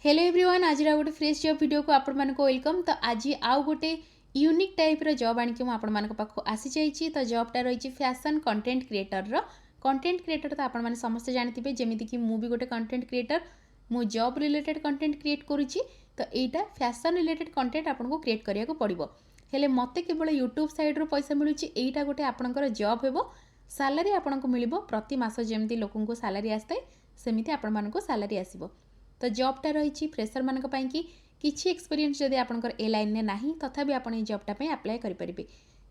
Hello everyone, आज गोटे fresh job video को आपण मानको वेलकम। तो आज आउ गोटे यूनिक टाइप रो जॉब आनिक मु आपण मानको पाखो आसी जाईची। तो जॉबटा रही फैशन कंटेंट क्रिएटर रो। कंटेंट क्रिएटर तो आपण माने समस्त जानथिबे, जेमिति कि मु भी गोटे कंटेंट क्रिएटर, मु जॉब रिलेटेड कंटेंट क्रिएट करूची। तो एटा फैशन रिलेटेड कंटेंट आपण को क्रिएट करिया को पड़िबो। हेले मते केवल यूट्यूब साइड रो पैसा मिलुची। एटा गोटे आपणकर जॉब हेबो। सैलरी आपण को मिलिबो प्रति मास, जेमिति लोकन को सैलरी आस्ते सेमिति आपण मानको सैलरी आसीबो। तो जॉबटा रही फ्रेशर मानक पई कि किछि एक्सपीरियंस जदि आपनकर ए लाइन ने नाही तथापि आपण ए जॉबटा पई अप्लाई करि परिबे।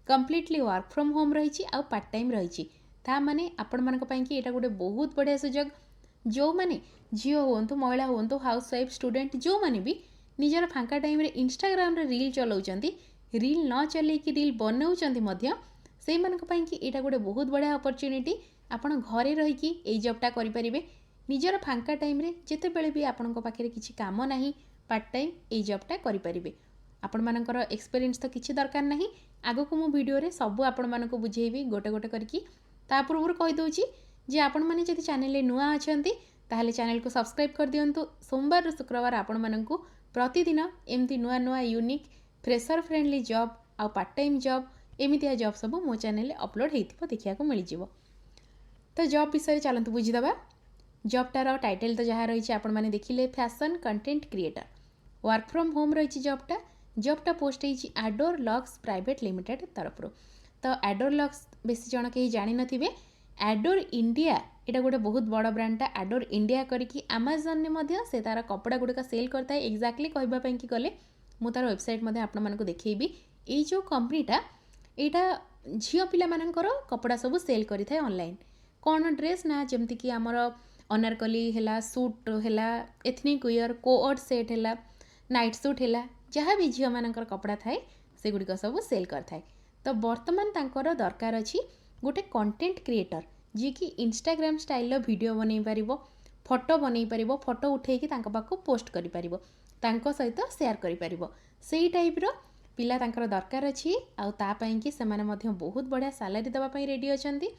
कंप्लीटली वर्क फ्रॉम होम रही आ पार्ट टाइम रही। ता माने आपण मानक पई कि एटा गोटे बहुत बढ़िया सुजोग। जो माने झियो होंतु, महिला होंतु, हाउस वाइफ, स्टूडेंट, जो माने भी निजर फांका टाइम रे इंस्टाग्राम रे रील चलाउचंती, रील न चले कि रील बनाउचंती मध्य सेई मानक पई कि एटा गोटे बहुत बढ़िया अपॉर्चुनिटी। आपण घरे रही कि ए जॉबटा करि परिबे। निजर फांका टाइम रे जेते बेले भी आपण पाखे किसी काम नहीं, पार्ट टाइम ए जॉबटा करें। आपण मानकर एक्सपीरियंस तो किसी दरकार नहीं। आगो को मु वीडियो रे सब आपण मानको बुझेइबी गोटे गोटे करके। ता पूर्व कहि दउची जे आपण माने जदि चैनल नुआ अछंती ताहले चैनल को सब्सक्राइब कर दियंतु। सोमवार शुक्रवार आपण माननको प्रतिदिन एमती नुआ नुआ यूनिक फ्रेशर फ्रेंडली जॉब आ पार्ट टाइम जॉब एमितिया जॉब सब मो चैनल अपलोड हेतिबो, देखिया को मिल जिवो। तो जॉब विषय चलंतु बुझिदबा। जॉबटार टाइटल तो जहाँ रही आपण मैंने देखिले fashion content creator, work from home रही जॉबटा पोस्ट होती एडोर लक्स प्राइवेट लिमिटेड तरफ। तो एडोर लक्स बेसी जन कहीं जानी नथिबे। एडोर इंडिया एटा गोटे बहुत बड़ ब्रांडटा। एडोर इंडिया करके अमेजन ने मध्य से तार कपड़ा गुड़िक सेल करता है। एक्जाक्टली कहवाई कि गले मु तार वेबसाइट मध्य आपण मानकु देखैबी। ए जो कंपनीटा एटा झियो पिला मानकर कपड़ा सब सेल करिथाय ऑनलाइन। कौन ड्रेस ना जमती कि आमर अनारकली है, सूट है, एथनिक वियर, कोअट सेट है, नाइट सूट है, जहाँ भी झील मानकर कपड़ा थाए से गुड़िक सब सेल करथाए। तो बर्तमान तांकर दरकार अच्छी गोटे कंटेंट क्रिएटर जी कि इंस्टाग्राम स्टाइल वीडियो बनई पारिबो, फोटो बनई पारिबो, फोटो उठेकी तांको पाखो पोस्ट करि पारिबो, तांको सहित शेयर करि पारिबो। सेही टाइप रो पिला तांकर दरकार अच्छी। आ ता पई कि से माने मध्य बहुत बढ़िया सैलरी देबा पई रेडी अछंती।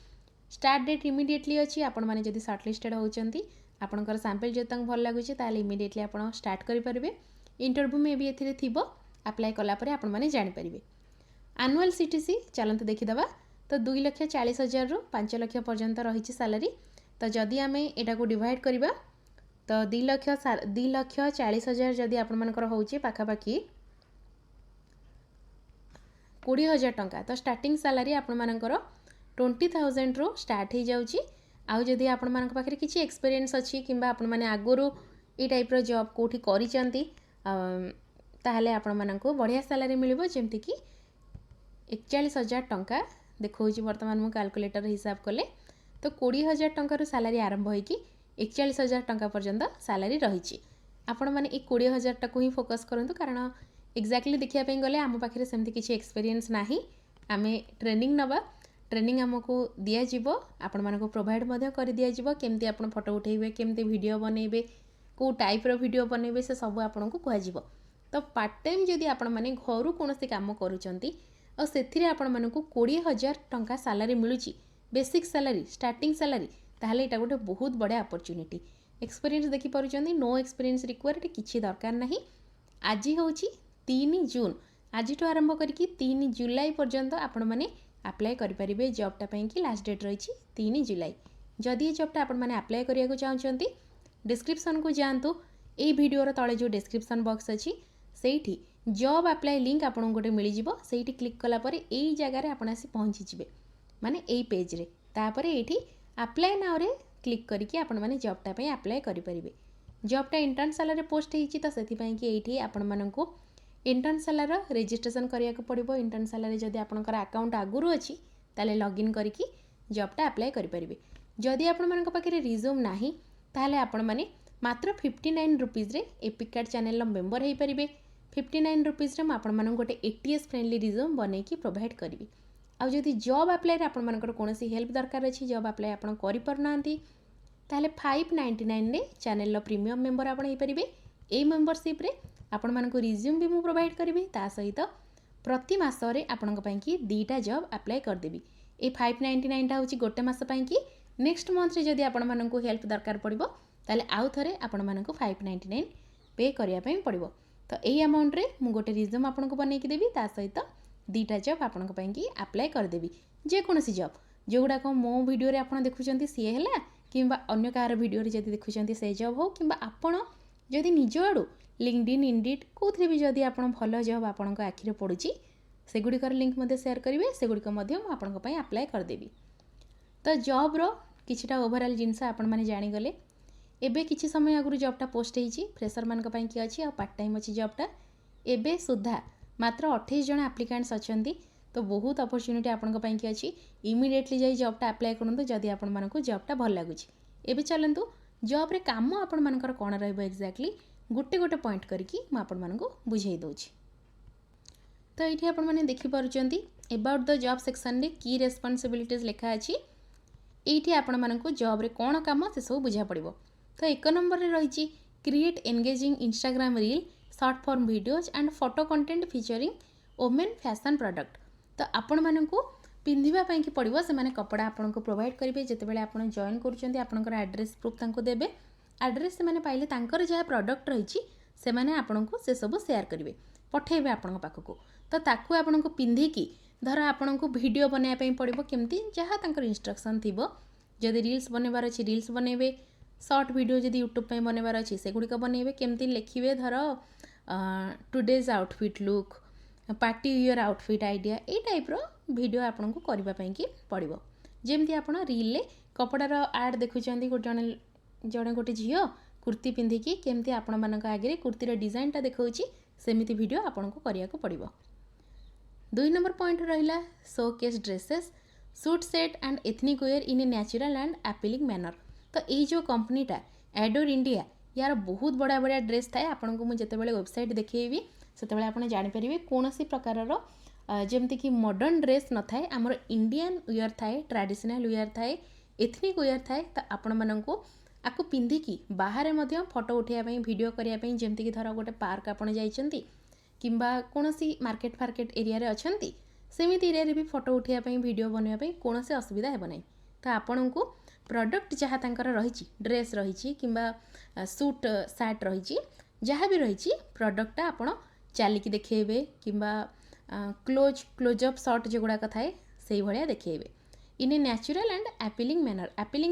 स्टार्ट डेट इमिडिएटली अच्छी। आपण मैंने जब सर्टलिस्टेड होती आपंकर सैंपल जो भल लगुच ताल इमिडिएटली आप स्टार्ट करेंगे। इंटरव्यू में भी ये थी अप्लाई कलापर आपण मैंने जानीपर। आनुआल सीटीसी चलते देखीदे। तो 2,40,000 रु 5 लाख पर्यंत रही सैलरी। तो जदि आम यहाँ को डिवाइड करवा तो 2,40,000 जदि आपर होचे पाखापाखि 20,000 टंका। तो स्टार्टिंग सैलरी आपर 20,000 रो स्टार्ट हो जाउची। आउ जदि आपण मानक पाखरे किछि एक्सपीरियंस अछि किंबा आपण माने आगुरु ए टाइप रो जॉब कोठी करिचंती ताहले आपण मानक बढ़िया सैलरी मिलिबो। जेमति कि 41,000 टंका देखौची वर्तमान मु कैलकुलेटर हिसाब कले। तो 20,000 टंका रो सैलरी आरंभ होई कि 41,000 टंका पर्यंत सैलरी रहिची। आपण माने ए 20,000 टाको ही फोकस करंतु, कारण एक्जाक्टली देखिया पे गले आम पाखरे सेमति किछि एक्सपीरियंस नाही। आमे ट्रेनिंग नबा, ट्रेनिंग आमको दिज्व, आपण मानको प्रोवाइड मध्य कर दिज्व। केमती आपण फोटो उठेबे, केमती वीडियो बनइबे, को टाइप रो वीडियो बनइबे, से सब आपनको कहजिवो। तो पार्ट टाइम जदि आपण माने घरु कोनोसी काम करूचंती और सेथिरे आपण मानको 20,000 टंका सैलरी मिलुची, बेसिक सैलरी, स्टार्टिंग सैलरी, ताहले एटा गोटे बहुत बड़ा अपॉर्चुनिटी। एक्सपीरियंस देखि पारुचंती, नो एक्सपीरियंस रिक्वायर्ड, किछि दरकार नाही। आज होउची 3 जून, आज तो आरंभ करके 3 जुलाई पर्यंत आपण माने अप्लाई करें जॉबटा कि लास्ट डेट रही 3 जुलाई। जदि ये जॉबटा आपण मैंने अप्लाई करिया चाहते डिस्क्रिप्शन को जातु। ये वीडियोर तले जो डिस्क्रिप्शन बॉक्स अच्छी से जॉब अप्लाई लिंक आपको गोटे मिल जाव। से क्लिक कलापर यही जगार आप पहुँचीजे, माने यही पेज रे। तापर ये अप्लाई नाउ रे क्लिक करके आपण मैंने जॉबटा अप्लाई करेंगे। जॉबटा इंटर्न सैलरी पोस्ट होती, तो से ये आपण मानक इंटर्न सैलरी रजिस्ट्रेशन करिया को पड़िबो। इंटर्न सैलरी जदि आपनकर अकाउंट आगुरु अछि ताले लॉगिन करके जॉबटा अप्लाई करि परिबे। जदि आपण मानक पाखरे रिज्यूम नाही ताले आपण माने मात्र 59 रुपीस रे एपिक कार्ड चैनल रो मेंबर हेई परिबे। 59 रुपीस रे म आपण मानक गोटे एटीएस फ्रेंडली रिज्यूम बनै कि प्रोवाइड करबी। आ जदि जॉब अप्लाई रे आपण मानकर कोनोसी हेल्प दरकार अछि, जॉब अप्लाई आपण करि परनांती, ताले 599 रे चैनल रो प्रीमियम मेंबर आपण हेई परिबे। ए मेंबरशिप रे आपण मानक रिज्यूम भी मु प्रोवाइड करी। ता सहित प्रति मासरे आपण कि 2टा जॉब अप्लाई करदेवी। ए 599 टा होची गोटे मास कि। नेक्स्ट मंथ रे जदि आपण मानक हेल्प दरकार पड़िबो ताले आउ थरे आपण मानक 599 पे करने पड़ो। तो यही अमाउंट रे मु गोटे रिज्यूम आपको बनैकी देवी ता सहित 2टा जॉब आपण अप्लाई करदेवी जेकोसी जॉब जोगुड़ाक मो वीडियो रे आपण देखुं सी है कि अन्य कार वीडियो रे जदि देखुं से जॉब हो कि आपण जदि निज आड़ू लिंक्डइन इंडीड कौन भी जदि आप भल जॉब आपण आखिरे पड़ुची सेगुड़िकर लिंक मते शेयर करेंगे सेगुड़िक आपंपाई अप्लाई करदेवी। तो जॉब रो किछिटा ओवरऑल जिनस आपण मैंने जानीगले। एबे किछि समय आगु जॉबटा पोस्ट होती फ्रेशर मान कि अच्छी आ पार्ट टाइम अच्छी जॉबटा एबे सुधा मात्र 28 जन एप्लिकेंट्स अच्छी। तो बहुत अपॉर्चुनिटी आपण कि अच्छी इमिडिएटली जाई जॉबटा अप्लाई करूँ जदि आपण मानक जॉबटा भल लगुच। एबे चलतु जॉब रे काम आपण मानकर कौन रहिबो एक्जाक्टली गोटे गोटे पॉइंट करके मुझे आपण मानक बुझाई दउछि। तो ये आपण मैंने देखिपुंट एबाउट द जॉब सेक्शन रे की रेस्पॉन्सिबिलिटीज लिखा अच्छी ये आपण मानक जॉब रे कौन काम से सब बुझा पड़ो। तो 1 नंबर रे रही create engaging Instagram reel short form videos and photo content featuring women fashion product. तो आपण मानक पिंधापी कि पड़ो से कपड़ा आपन को प्रोवाइड करेंगे जितेबाला आप जॉइन कर एड्रेस प्रूफ तांको देबे एड्रेस से पाइले तांकर जहाँ प्रोडक्ट रही से आपन को से सब शेयर करेंगे पठेबे आपण पाखक। तो ताकू आपन को पिंधिकी धर आपन को वीडियो बनवाई पड़ो केमती जहाँ तांकर इंस्ट्रक्शन थी जदि रील्स बनवार अच्छी रील्स बनइबे शॉर्ट वीडियो जदि यूट्यूब पे बनवार अच्छी से गुड़िक बनइबे केमती लिखिए धर today's outfit look party your outfit idea ये टाइप रो वीडियो आपन को करने की पड़ो। जमती आप रील कपड़ार आड देखुं जड़े जड़े गोटे झील कुर्ती पिंधिकी केमती आपण मान आगे कुर्तीर डिजाइनटा देखा सेमती वीडियो आपन को करने को पड़ो। 2 नंबर पॉइंट रहा show case dresses suit set and ethnic wear in a natural and appealing manner. तो ये जो कंपनीटा एडोर इंडिया यार बहुत बड़ा बड़ा ड्रेस थाए आपन को मुझे वेबसाइट देखी से आप जापर कौन सी प्रकार जमती कि मॉडर्न ड्रेस न थाए आमर इंडियन वेयर थाए ट्रेडिशनल वेयर थाए एथनिक वेयर थाए। तो आपण मानक आपको पिंधिकी बाहर फोटो उठाइबा वीडियो करने जमती धर गोटे पार्क आपड़ जाइछंती किंबा कौन सी मार्केट फार्केट एरिया रे अच्छंती सेमिति एरिया रे भी फोटो उठाइबा वीडियो बनवाई कौन से असुविधा हेब नहीं। तो आपण को प्रोडक्ट जहाँ तांकर रही ड्रेस रही किंबा सूट सार्ट रही जहाँ भी रही प्रोडक्टा आपण चलिकी देखेबे किंबा क्लोजअप शॉट जो गुड़ाक थाए से भाया देखेबे in a natural and appealing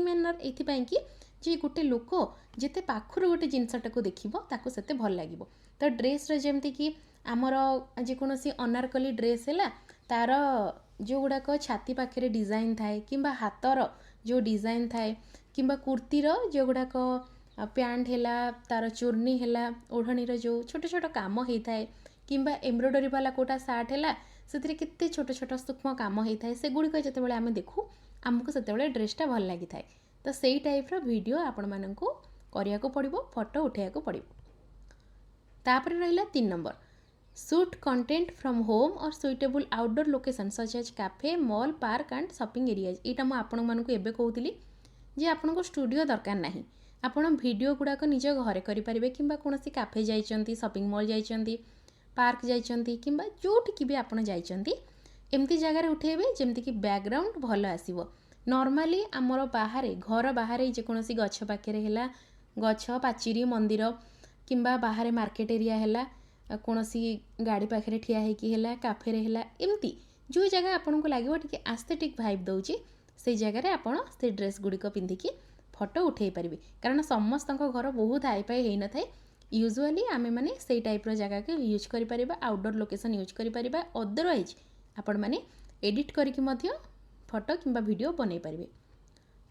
manner एथिपाई कि जे गोटे लोक जिते पाखर गोटे जिनसटा देखो सेते भल लगे। तो ड्रेस जमती कि आमर जेकोसी अनारकली ड्रेस है तार जो गुड़ाक छाती पाखे डिजाइन थाए किंबा हाथर जो डिजाइन थाए किंबा कुर्तीर जो गुड़ाक पैंट है तार चुर्नी है ओढ़नीर जो छोट छोट काम होता है किंबा एम्ब्रॉयडरी वाला कोटा सार्ट है से केते छोट छोट सूक्ष्म काम होता है से गुड़िक जितेबाला आम देखू आमको से ड्रेसटा भल लगी थाए। तो सही टाइप्र वीडियो आपण मानक करने को पड़ो फोटो उठाया को पड़ो। तापर रहा 3 number shoot content from home और suitable outdoor location such as cafe mall park and shopping areas. यहाँ मुझे आपण मानक एबे कहूली जे आपन को स्टूडियो दरकार नहीं आपण वीडियो गुड़ाक निज घरे करेंगे कि कौन कैफे जाइछंती शॉपिंग मॉल जाइछंती पार्क जाइछंती किंबा जोटिकी भी आपन जाइछंती एमती जगार उठेबे जमती कि बैकग्राउंड भल आसीबो। नॉर्मली आमर बाहर घर बाहर जेकोसी गछ पाखे है गछ पाचिरी मंदिर किंबा बाहर मार्केट एरिया है कौन सी गाड़ी पाखे ठिया है काफे है एमती जो जगह आपन को लगे टी एस्थेटिक वाइब दौची से जगह आपन से ड्रेस गुड़िक पिंधिकी फोटो उठे पारे कारण समस्त घर बहुत हाई फाई होना थाए यूजुअली आमे माने से टाइप जगह के यूज करें आउटडोर लोकेशन यूज करें अदरवाइज आपण मैंने एडिट करके फोटो किंबा वीडियो बनै पारे।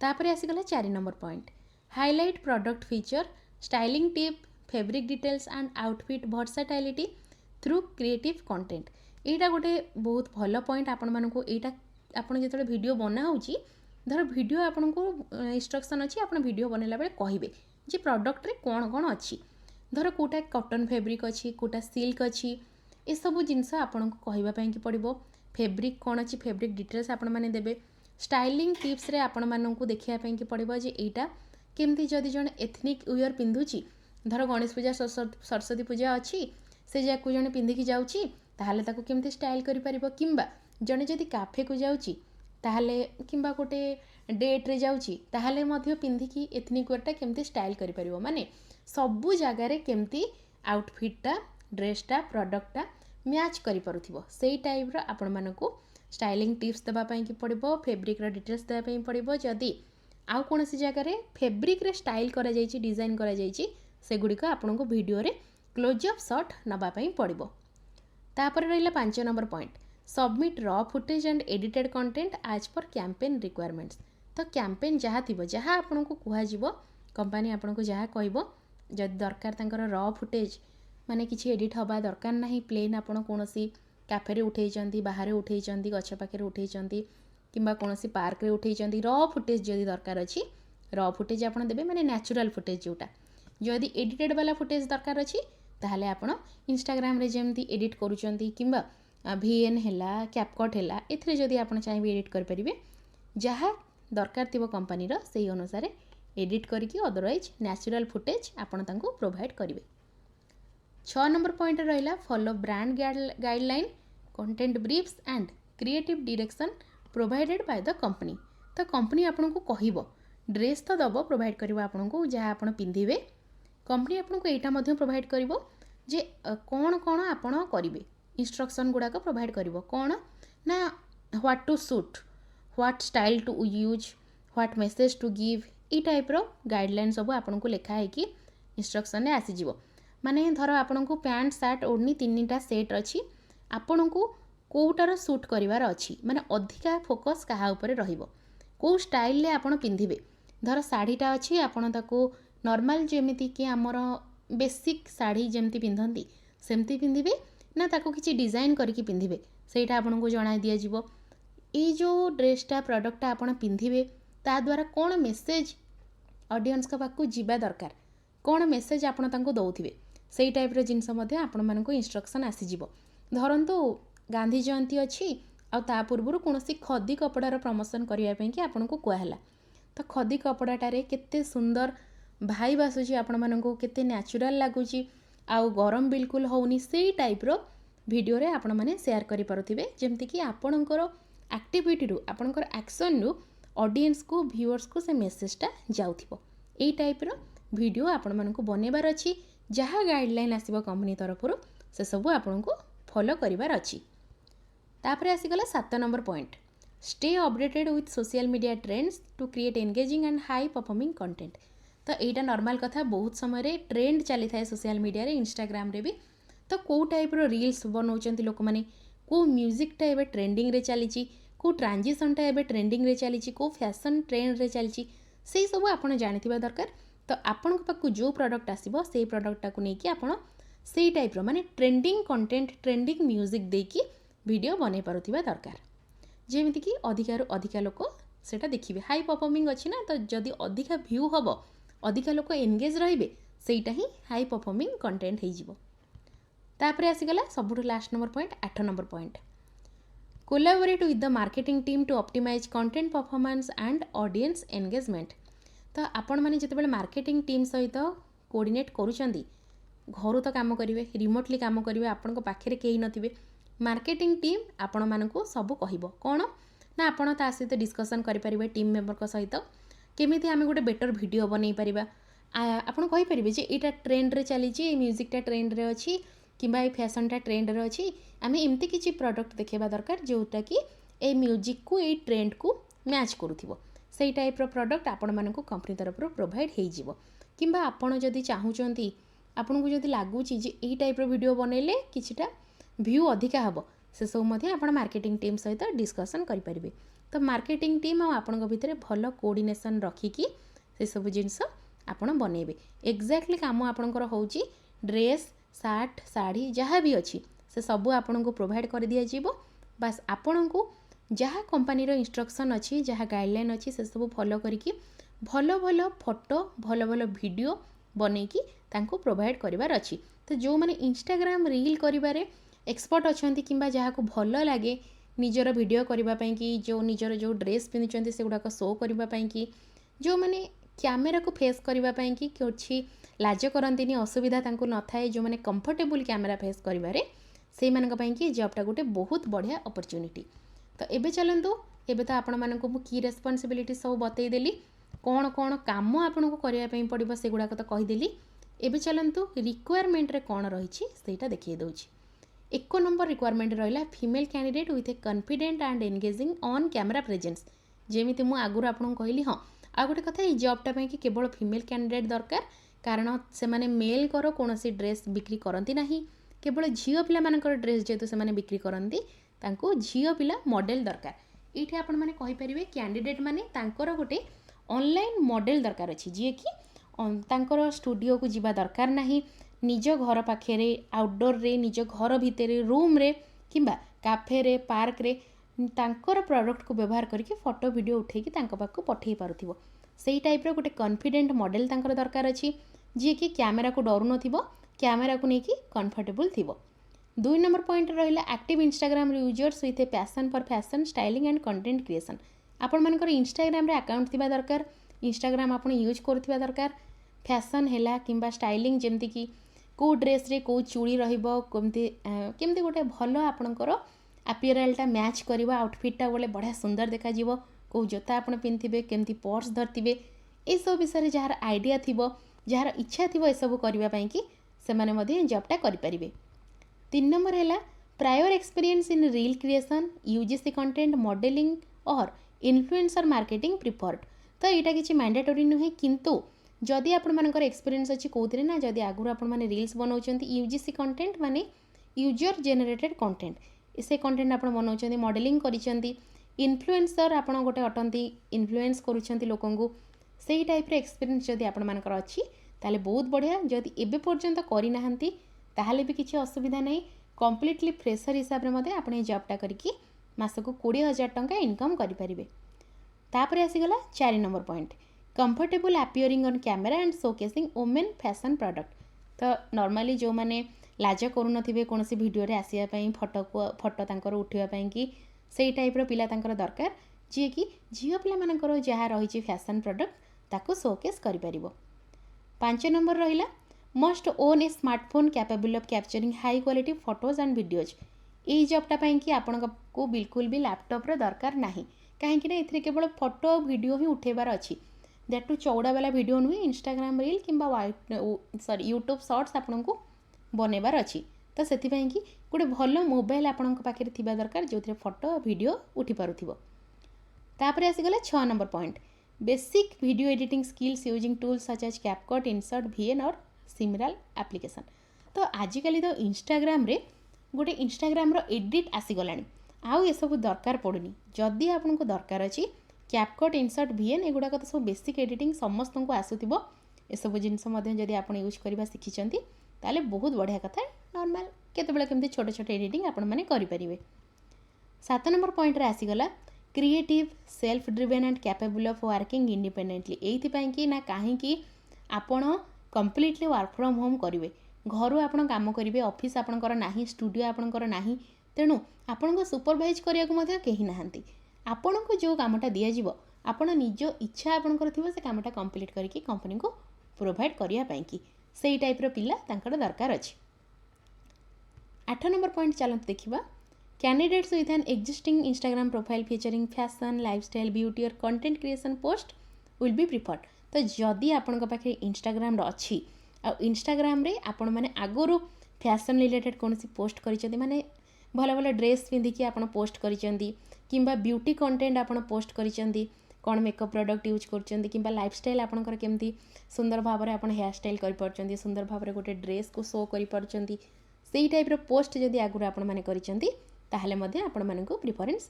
तापर आसीगला 4 number point highlight product feature styling tip fabric details and outfit versatility through creative content. यहाँ गोटे बहुत भल पॉइंट आपण मानक यहाँ आप जो वीडियो बना होची धर वीडियो आपन को इंस्ट्रक्शन अच्छी आप वीडियो बनला बेले कहिबे जे प्रोडक्ट रे कौन कौन अच्छी धर कोटा कॉटन फैब्रिक अच्छी कोटा सिल्क अच्छी ये सब जिनस आपन को कहवाई कि पड़ो फैब्रिक कौन अच्छी फैब्रिक डिटेल्स आपण मैंने देबे स्टाइलिंग टिप्स रे आपण मानक देखापी कि पड़ो जे यहाँ केमती जदि जन एथनिक वेयर पिंधुची धर गणेश पूजा सरस्वती पूजा अच्छी से जैक जड़े पिंधिकी जाऊँगी ताहले केमती स्टाइल करि परिबो किंबा जड़े जदि काफे को जाऊँगी ताहले किंबा गोटे डेट्रे जाऊँगी ताहले मध्य पिंधिकी एथनिक वेयरटा केमती स्टाइल करिपरिबो माने सबु जगार केमती आउटफिटटा ड्रेसटा प्रडक्टटा मैच करिपरुथिबो सेई टाइप रो आपण मानकू स्टाइलिंग टिप्स देवाई कि पड़ो फेब्रिक डिटेल्स देवाई पड़ो जदि आउ कौन सी जगार फेब्रिक रे स्टाइल करा जाइछि डिजाइन करा जाइछि सेगुड़िक आपण को वीडियो रे क्लोजअप शॉट नवापाई पड़ो। तापर रहिला 5 number point submit raw footage and edited content as per campaign requirements. तो कैंपेन जहाँ थी जहाँ आपण को कह कंपनी आपण को जहाँ कहब जदि दरकार तांकर रॉ फुटेज माने किछि एडिट हवा दरकार नहीं प्लेन आपण कौन कैफे उठे बाहर उठे गछ पाखे उठे किंबा कौन पार्क रे उठे रॉ फुटेज जदि दरकार अच्छी रॉ फुटेज आपड़ देवे माने नेचुरल फुटेज जोटा जदि एडिटेड वाला फुटेज दरकार अच्छी ताहले आपण इंस्टाग्राम रे जेमती एडिट करूचंती किंबा VN हैला कैपकट हैला एथरे जदि आपण चाहिए एडिट कर परिबे जहाँ दरकार थिबो कंपनी रो सेही अनुसार एडिट करके अदरवाइज नेचुरल फुटेज आपण तांको प्रोवाइड करिवे। 6 नंबर पॉइंट रहिला follow brand guideline content briefs and creative direction provided by the company. तो कंपनी आपन को कहबो ड्रेस तो दबो प्रोवाइड करबो आपन को जहाँ आपन पिंधिबे कंपनी आपन को एटा मध्ये प्रोवाइड करबो जे कोन कोन आपन करिवे इंस्ट्रक्शन गुडाक प्रोवाइड करबो कोन ना what to shoot what style to use what message to give ई टाइप रो गाइडलाइन सब आपन को लिखा है कि इंस्ट्रक्शन रे आसी जिवो माने धर आपन को पैंट शर्ट ओढ़नी 3टा सेट अच्छी आपन को कोटार सूट करिवार अच्छी माने अधिका फोकस कहा उपरे रहिबो को स्टाइल ले आपन पिंधिबे धर साड़ीटा अच्छी आपन ताको नॉर्मल जेमिति कि हमर बेसिक साड़ी जेमिति पिंधंती सेमती पिंधिबे ना ताको किछि डिजाइन करके पिंधिबे सेटा आपन को जणाई दिया जिवो ए जो ड्रेसटा प्रोडक्टटा आपन पिंधिबे ता द्वारा कोन मेसेज ऑडियंस का पाखु जीवा दरकार कोन मेसेज आपन तांको दउथिबे सेई टाइप रो जिंस मध्ये आपण मानको इंस्ट्रक्शन आसी जिवो धरंतु गांधी जयंती अच्छी आ ता पूर्व कौन खदी कपड़ार प्रमोशन करने कि आपन को कहला तो खदी कपड़ाटारे केते सुंदर भाई आसूची आपण मानको केते नेचुरल लगुच आउ गरम बिल्कुल होनी से टाइप रो वीडियो रे आपण माने शेयर करि पारुथिबे जेमति कि आपणकर एक्टिविटी रु आपणकर एक्शन रु ऑडियंस को व्यूअर्स को से मेसेजटा जाउथिबो एई टाइप रो वीडियो आपण मानको बनेबार अछि जहाँ गाइडलाइन आसीबो कंपनी तरफ से सब आपण को फॉलो करिवार अछि। तापर आसीगला 7 number point stay updated with social media trends to create engaging and high performing content. तो यहाँ नॉर्मल कथा बहुत समय ट्रेंड चली थाए सोशल मीडिया रे इंस्टाग्राम रे भी तो कौ टाइप रो रील्स बनाउछंती लोक माने को म्यूजिकटा एबे ट्रेंडिंग रे चली को ट्रांजिशनटा एबे ट्रेंडिंग रे चली को फैशन ट्रेंड रे चली से सब आपण जानिथिबा दरकार। तो आपण पाखु जो प्रोडक्ट आसीबो से प्रोडक्टा को नेकी आपण से टाइप रो माने ट्रेंडिंग कंटेंट ट्रेंडिंग म्यूजिक देकी वीडियो बनै पारुथिबा दरकार जेमिति कि अधिकारु अधिका लोक सेटा देखिबे हाई परफॉर्मिंग अछि ना तो जदि अधिका व्यू हबो अधिका लोक एंगेज रहिबे सेटा ही हाई परफॉर्मिंग कंटेंट हे जिवो। तापर आसीगला सबुठु last number point 8 number point collaborate with the marketing team to optimise content performance and audience engagement. तो आपण माने जतेबेले मार्केटिंग टीम सहित कोऑर्डिनेट करूचंदी घर तो काम करेंगे रिमोटली काम करेंगे आपण पाखे कहीं नथिबे मार्केटिंग टीम आपण मानकू सब कहब कौन ना आपण ता सहित डिस्कसन करें टीम मेंबर सहित केमिति आमे गोटे बेटर वीडियो बनै परिबा आपण कहि परिबे जे एटा ट्रेंड रे चली म्यूजिकटा ट्रेंड रे अछि किंबा ए फैशनटा ट्रेंड रे अछि आमे एमती किछि प्रोडक्ट देखेबा दरकार जोटा कि ए म्यूजिक को ए ट्रेंड को मैच करूथिबो सेई टाइप रो प्रोडक्ट आपण मानकू कंपनी तरफ प्रोवाइड हेइ जिवो किंबा आपण जदि चाहूचंती आपन को जदि लागुची जे एई टाइप रो वीडियो बनेले किछिटा व्यू अधिका हबो से सब मध्ये आपण मार्केटिंग टीम सहित डिस्कशन करि परिबे। तो मार्केटिंग टीम आ आपण भितर भलो कोऑर्डिनेशन रखिकी से सब जिंस आपण बनेबे एक्जेक्टली काम आपणकर होउची ड्रेस शर्ट साड़ी जहाँ भी अच्छी से सब आपण को प्रोवाइड कर दिया जीवो बस आपण को जहाँ कंपनी रो इंस्ट्रक्शन अच्छी जहाँ गाइडलाइन अच्छी से सब फॉलो करिकी भलो भलो फोटो भलो भलो वीडियो बनेकी तांको प्रोवाइड करिवार अच्छी। तो जो माने इंस्टाग्राम रील करिबारे एक्सपर्ट अछंती किंबा जहाँ को भलो लागे निजर वीडियो करबा पई कि जो निजर जो ड्रेस पिंधुचंती से गुडा को शो करबा पई कि जो माने कैमेरा को फेस करबा पई कि किछि लाज करंतिनी असुविधा तांको न थाए जो माने कंफर्टेबल कैमेरा फेस करिबारे से मानक पई कि जॉबटा गोटे बहुत बढ़िया अपॉर्चुनिटी। तो एबे चलंतु एबे तो आपण मानक मु की रेस्पॉन्सिबिलिटी सब बतईदेली कौन कौन काम आपन को करने पड़ो से गुड़ाक तो कहीदेली। एबे चलतु रिक्वायरमेंट रे कौन रही सेटा देखिए दूची। 1 नंबर रिक्वायरमेंट रहा female candidate with a confident and engaging on camera presence. जेमिति मु आगुर आपन कहली हाँ आ गोटे कथा ये जॉबटा कि केवल फीमेल कैंडिडेट दरकार कारण से माने मेल कर कौन ड्रेस बिक्री करती ना केवल झील पिला मानकर ड्रेस जेहेतु से बिक्री करती झील पिला मॉडल दरकार। ये आपण मैंने कहींपर कैंडिडेट माने तांकर गोटे ऑनलाइन मॉडल दरकार अच्छी जी कि तांकर स्टूडियो को जीवा दरकार नहीं निज घर पाखे आउटडोर रे निज घर भितर रूम रे किंबा काफे रे पार्क रे तांकर प्रोडक्ट को व्यवहार करके फोटो वीडियो उठेकी तांको पाखु पठेई पारुथिबो सेही टाइप रो गोटे कॉन्फिडेंट मॉडल तांकर दरकार अछि जी कि कैमरा को डरू नथिबो कैमरा को लेकिन कंफर्टेबल थिबो। 2 नंबर पॉइंट रहिला active Instagram users with a passion for fashion styling and content creation. आपण मानकर इंस्टाग्राम रे अकाउंट थिबा दरकार इंस्टाग्राम आपण यूज करथिबा दरकार फैशन हैला किंबा स्टाइलिंग जेमति कि को ड्रेस रे को चूड़ी रहिबो केमती गोटे भल आपणकर अपीयरालटा मैच करवा आउटफिटा बोले बढ़िया सुंदर देखा जीवो को जोता आपण पिंथिबे केमती पर्स धरतिबे ए सब विषय जार आइडिया थिबो जार इच्छा थिबो ए सब करबा पई कि से माने मध्ये जॉबटा करि परिबे। 3 नंबर हैला prior experience in reel creation UGC content modelling और इन्फ्लुएंसर मार्केटिंग प्रिफर्ड। तो यहाँ किसी मैंडेटोरी नुहे किंतु जदि आपण मानकर एक्सपीरियंस अच्छी कौन ना जदि आगुरी आपण माने रील्स बनाउछंती यूजीसी कंटेंट माने यूजर जेनेरेटेड कंटेंट से कंटेंट आपण बनाउछंती मॉडलिंग करिसंती इन्फ्लुएंसर आपण गोटे अटंती इन्फ्लुएंस करूछंती लोकन को सेही टाइप रे एक्सपीरियंस जदि आपण मानकर अच्छी ताले बहुत बढ़िया जदि एबे पर्यंत करि नाहंती ताहले भी किसी असुविधा नहीं कंप्लीटली फ्रेशर हिसाब रे मध्ये आपण ए जॉबटा करिकि मासको 20,000 टंका इनकम करि परिबे। तापरे आसीगला 4 number point comfortable appearing on camera and showcasing women fashion product. तो नॉर्मली जो माने लाज करू नथिबे कोनोसी वीडियो रे आसिया पई फोटो तांकर उठिया पई कि सेही टाइप रो पिला तांकर दरकार जे कि झियो पिला मानकर जहा रहिछि फैशन प्रोडक्ट ताको शोकेस करि परिबो। 5 नंबर रहिला must own A smartphone capable of capturing high quality photos and videos. ये जॉबटा पई कि आपण को बिल्कुल भी लैपटॉप रो दरकार नाही कहीं ना एथिरे केवल फोटो वीडियो ही उठेबार अच्छी दैट टू चौड़ा वाला वीडियो नुहे इंस्टाग्राम रील किंबा यूट्यूब शॉर्ट्स आपन को बनेबार अच्छी तो से कि गोटे भल मोबाइल आपण पाखे थिबा दरकार जो फोटो वीडियो उठी पारुथिबो। तापरे आसीगला 6 number point basic video editing skills using tools such as CapCut InShot VN और सिमिलर एप्लिकेशन। तो आजिकली तो इंस्टाग्राम रे गोटे इंस्टाग्राम रो एडिट आसीगलानी आउ ये सब दरकार पड़ुनी जदि आपन को दरकार अच्छी कैपकट इनसर्ट वीएन एगुड़ाक तो सब बेसिक एडिटिंग समस्त को आसुथिबो ए सब जिनस मध्य जदि आपन यूज करबा शिखिचंती ताले बहुत बढ़िया कथा नॉर्मल केतेबेला केमती छोटे छोटे एडिटिंग आपन माने करि परिबे। 7 नंबर पॉइंट रे आसीगला creative self driven and capable of working independently. एथि पई कि ना काहे कि आपण कंप्लीटली वर्क फ्रॉम होम करिवे घर आपण काम करिवे ऑफिस आपणकर नाही स्टूडियो आपणकर नाही तेणु आपण को सुपरवाइज करिया को मध्य केही नाहंती आपण को जो कामटा दिया जीवो आपण निज इच्छा आपणकर थिबो से कामटा कंप्लीट करके कंपनी को प्रोवाइड करिया पई कि सेही टाइप रो पिला तांकर दरकार अछि। 8 नंबर पॉइंट चलंत देखिबा candidates with an existing Instagram profile featuring fashion lifestyle beauty और content creation post will be preferred. तो जदि आपण पाखे इंस्टाग्राम रो अछि आ इंस्टाग्राम रे आपण माने आगुरु फैशन रिलेटेड कोनसी पोस्ट करिसेंती माने भल भल ड्रेस पिंधिकी आपण पोस्ट करिसेंती किंबा ब्यूटी कंटेंट आपण पोस्ट करिसेंती कौन मेकअप प्रोडक्ट यूज करछंती किंबा लाइफस्टाइल आपणकर केमती सुंदर भाव में आप हेयर स्टाइल कर परछंती सुंदर भाव में गोटे ड्रेस को शो कर परछंती सेही टाइप रो पोस्ट जदि आगुरु आपण माने करिसेंती ताहले मध्ये आपण मानकु प्रिफरेंस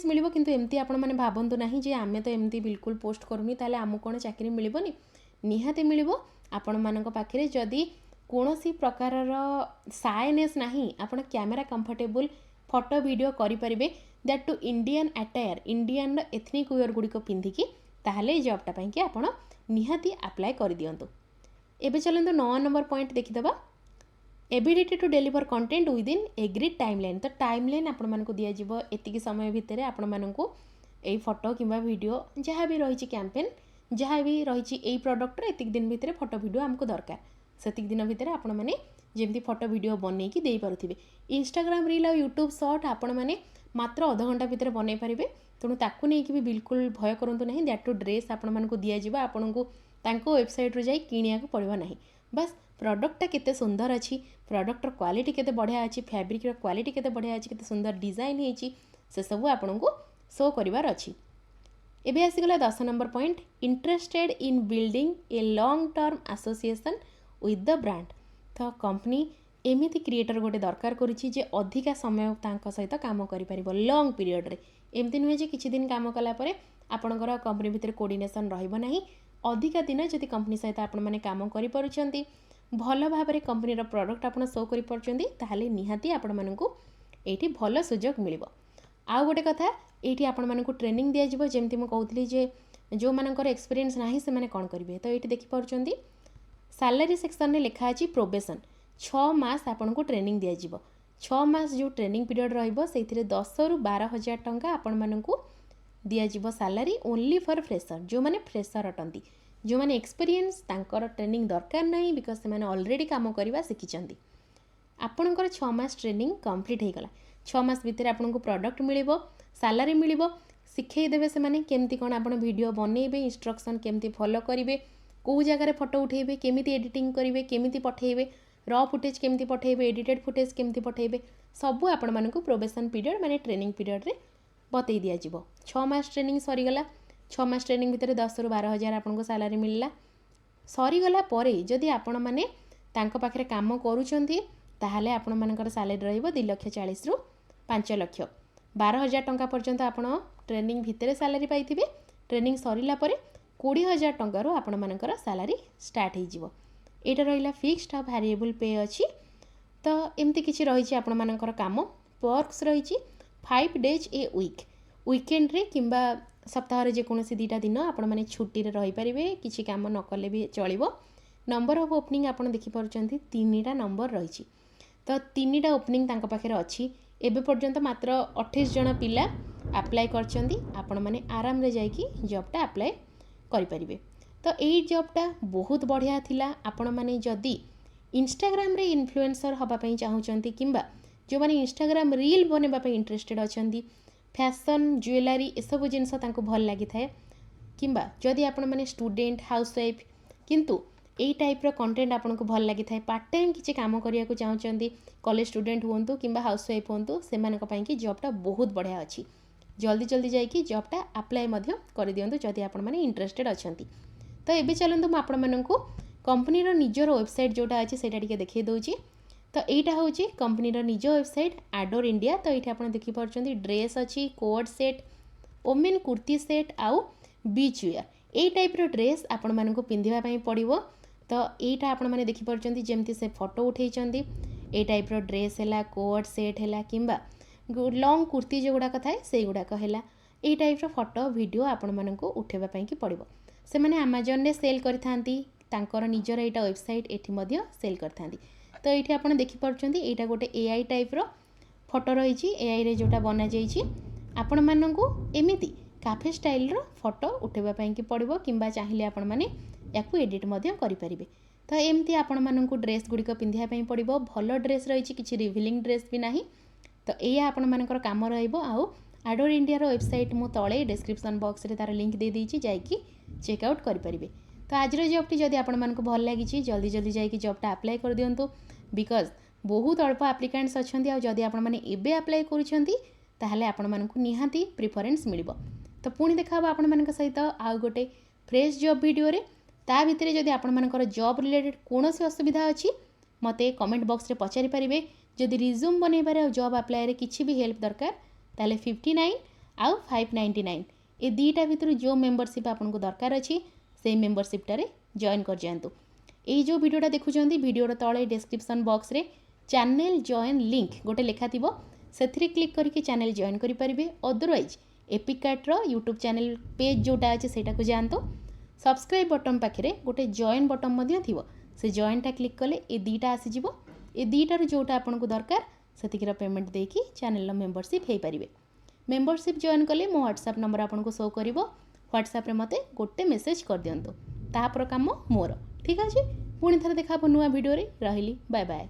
मिलिबो किंतु एमती आपण माने भाबंतु नाही जे आमे तो एमती बिल्कुल पोस्ट करूनी ताहले आमु कोन चाकरी मिलिबोनी निहाते मिलिबो आपण मानक पाखरे जदि कोनोसी प्रकार साइनेस नाही आपण कैमरा कंफर्टेबल फोटो वीडियो करि परिबे that to Indian attire Indian ethnic wear गुडी को पिंधिकी ताहले जॉबटा पई कि आपण निहाती अप्लाई कर दियंतु। एबे चलंतु 9 नंबर पॉइंट देखिदबा ability to deliver content within agreed timeline. तो टाइमलाइन आपण मानकु दिया जिवो एतिकी समय भितरे आपण मानकु एई फोटो किंबा वीडियो जहाँ भी रही कैंपेन जहाँ भी रही एई प्रोडक्ट रे एतिक दिन भितरे फोटो वीडियो हमको दरकार सेतिक दिन भितरे आपण माने जेमती फोटो वीडियो बनै कि देई पारुथिबे। इंस्टाग्राम रील और यूट्यूब शॉर्ट आपण माने मात्र अध घंटा भितर बनई पारे तेणु ताकू नहीं भी बिल्कुल भय करूँ ना दैट टू ड्रेस आपण दिज्व आपन को वेबसाइट रू जाई किनिया को पड़ो ना बस प्रोडक्टा केते सुंदर अच्छी प्रोडक्टर क्वालिटी केते बढ़िया अच्छी फैब्रिक क्वालिटी केते बढ़िया अच्छी केते सुंदर डिजाइन होती से सब आपन को शो करिवार अच्छी। एबे आसीगला 10 number point interested in building a long term association with the brand. तो कंपनी एमिति क्रिएटर गोटे दरकार करुच्ची जे अधिका समय तांको सहित काम करि परिबो लॉन्ग पीरियड रे एमती नुहे जे किछि दिन काम कला परे आपणकर कंपनी भितर कोऑर्डिनेशन रहइबो नाही अधिका दिन जदि कंपनी सहित आपण माने काम करि परुचंती भल भाव में कंपनी प्रोडक्ट आप शो कर पारे निहाती आपण मानू ये भल सुजोग मिल। आउ गोटे कथा ये आपण मानू ट्रेनिंग दिज्व जमी मुझे कहती जे जो मानकर एक्सपीरियंस ना से मैंने कौन करेंगे तो ये देखिपुं सैलरी सेक्शन में लिखा अच्छी प्रोबेशन 6 मास आपन को ट्रेनिंग दिज्व 6 मास जो ट्रेनिंग पीरियड रही 10 ରୁ 12,000 टंका आपण मानू दिज्व सैलरी ओनली फॉर फ्रेशर जो मैंने फ्रेशर अटंती जो मैंने एक्सपीरियंस तांकर ट्रेनिंग दरकार नहीं बिकज से ऑलरेडी काम करवा शिखिंट आपणकर 6 मास ट्रेनिंग कंप्लीट हो गला 6 मास भितर आपन को प्रोडक्ट मिल सैलरी मिल शिखेदेवे से माने केमती कौन आप वीडियो बनइबे इंस्ट्रक्शन केमती फॉलो करेंगे कौ जगार फोटो उठेबे केमिति एडिटिंग करेंगे केमिति पठेबे रॉ फुटेज केमती पठेबे एडिटेड फुटेज केमती पठेबे सबू आपण मानू प्रोबेशन पीरियड माने ट्रेनिंग पीरियड रे बतई दिया जिवो 6 मास ट्रेनिंग सरीगला 6 मास ट्रेनिंग भितर 10 ରୁ 12,000 आपको सैलरी मिलला सरीगला परे जदि आपण माने तांको पाखरे काम करूछंती ताहाले आपण मानकर सैलरी रहइबो 2,40,000 ରୁ 5,00,000 12,000 टंका पर्यंत आपण ट्रेनिंग भितर सैलरी पाइथिबे ट्रेनिंग सरीला परे 20,000 टंका रो आपण मानकर सैलरी स्टार्ट हो जिवो एटा रहिला फिक्स्ड आ वेरिएबल पे अछि। तो एमती किछि रहिछि आपण मानकर काम वर्क्स रहिछि 5 डेज ए वीक वीकेंड रे किंबा सप्ताह रे जेकोसी 2टा दिन आपण माने छुट्टी रे रहि परिबे किछि काम न कले भी चलिबो। नंबर ऑफ ओपनिंग आपण देखि परचंती 3टा नंबर रहिछि तो 3टा ओपनिंग तांको पाखरे अछि एबे पर्यंत मात्र 28 जन पिला अप्लाई करचंती आपण माने आराम रे जाई कि जॉबटा अप्लाई करि परिबे। तो एई जॉबटा बहुत बढ़िया थिला आपण माने जदी इंस्टाग्राम रे इन्फ्लुएंसर हबा पई चाहुचंती किंबा जो माने इंस्टाग्राम रील बनेबा पई इंटरेस्टेड अछंती फैशन ज्वेलरी ए सब जिनस तांको भल लागि थाए किंबा जदि आपण माने स्टूडेंट हाउसवाइफ किंतु एई टाइप रो कंटेंट आपण को भल लागि थाए पार्ट टाइम किछि काम करिया को चाहुचंती कॉलेज स्टूडेंट होंतु किंबा हाउसवाइफ होंतु से मानक पई कि जॉबटा बहुत बढ़िया अछि जल्दी जल्दी जाई कि जॉबटा अप्लाई मध्य कर दियंतु जदि आपण माने इंटरेस्टेड अछंती। तो एबे चलंतु म आपण मानकु कंपनी रो निजर वेबसाइट जोटा अछि सेटा टिके देखै दउची। तो एटा होची कंपनी रो निज वेबसाइट एडोर इंडिया। तो एठी आपण देखि परचंती ड्रेस अछि code set women kurti set आउ बीच वेयर ए टाइप रो ड्रेस आपण मानकु पिंधिबा पई पड़िबो। तो एटा आपण माने देखि परचंती जेमती से फोटो उठेइचंती ए टाइप रो ड्रेस हैला कोड सेट हैला किंबा लॉन्ग कुर्ती जो गुड़ाक थाए से गुड़ाक है ये टाइप रो फोटो वीडियो आपण मानकु उठेबा पई कि पड़िबो। से माने अमेज़न रे सेल करथांती तांकर निजर एटा वेबसाइट एठी मध्य सेल करथांती। तो एठी आपण देखि परचंती एटा गोटे एआई टाइप रो फोटो रहिछि एआई रे जोटा बना जाइछि आपण मानकु एमिति काफे स्टाइल रो फोटो उठेबा पई कि पड़िबो किंबा चाहिले आपण माने याकु एडिट मध्य करि परिबे। तो एमती आपण मानकु ड्रेस गुड़िक पिंधिया पई पड़िबो भलो ड्रेस रहिछि किछि रिवीलिंग ड्रेस भी नाही। तो ये आपण मानकर काम रहिबो आउ एडोर इंडिया रो वेबसाइट मु तळे डिस्क्रिप्शन बॉक्स रे तार लिंक दे देइछि जाईकि चेकआउट करि परिबे। तो आज रो जॉबटी जदि आपण मानकु भल लागिछि जल्दी जल्दी जाईकि जॉबटा अप्लाई कर दियंतु बिकॉज बहुत अल्प एप्लिकेंट्स अछंती आ जदि आपण माने एबे अप्लाई करूछंती ताहले आपण मानकु निहाती प्रेफरेंस मिलिबो। तो पुणी देखाबो आपण मानक सहित आ गोटे फ्रेश जॉब वीडियो रे ता भितरे जदि आपण मानकर जॉब रिलेटेड कोनोसी असुविधा अछि मते कमेंट बॉक्स रे पचारि परिबे। जदि रिज्यूम बनइबारे आ जॉब अप्लाई रे किछि भी हेल्प दरकार ताले 59 आउ 599 ए दीटा भितर जो मेंबरशिप आपन को दरकार अछि से मेंबरशिप टारे जॉइन कर जांतु। ए जो वीडियोटा देखुचंती वीडियो तळे डिस्क्रिप्शन बॉक्स रे चैनल जॉइन लिंक गोटे लेखा थिबो सेथिरे क्लिक करके चैनल जॉइन करि परिबे। अदरवाइज एपिक कार्ट रो यूट्यूब चैनल पेज जोटा अछि सेटा को जानतो सब्सक्राइब बटन पाखरे गोटे जॉइन बटन मध्य थिबो से जॉइनटा क्लिक कले ए दीटा आसी जिवो ए दीटार जोटा आपन को दरकार सेतिकीर पेमेंट देकी चैनल मेंबरशिप हे परिबे। मेंबरशिप जॉइन कले मो व्हाट्सएप नंबर आपन को शो करिवो व्हाट्सएप रे मते गोटे मेसेज कर दियंतो तापर काम मोर ठीक अछि। पुणी थरे देखा नुआ वीडियो रे रहिली बाय बाय।